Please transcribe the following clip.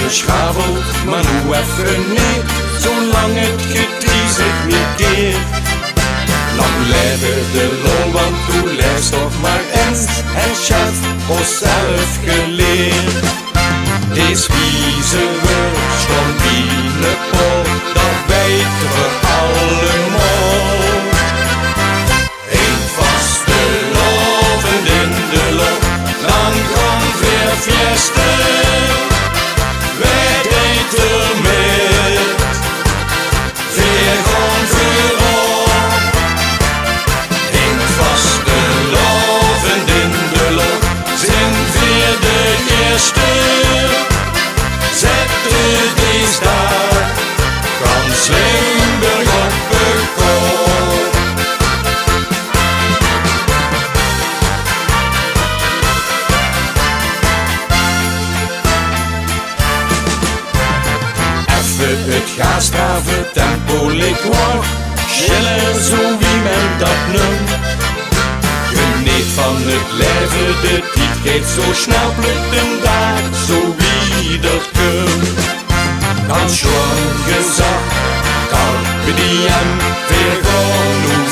geschaveld, maar nu even niet, zolang het getries het niet keert. Lang leven de loon, want toen leeft toch maar eens, en chef ons zelf geleerd. Deze wieze wordt stond in de pot, dat weten we allemaal. Een vaste lovend in de loop, dan komt weer fiesta. Wij eten met, weer gewoon voor op. Een vaste lovend in de loop, zijn weer de eerste. Zet het eens daar, kan Slimburg op de kop. Even het gaasdraven tempo liquor, chillen zo wie men dat noemt. Geniet van het leven, de tijd geeft zo snel plukt een dag, zo wie dat kunt. Kan schon gezag, carpe diem, weer gewoon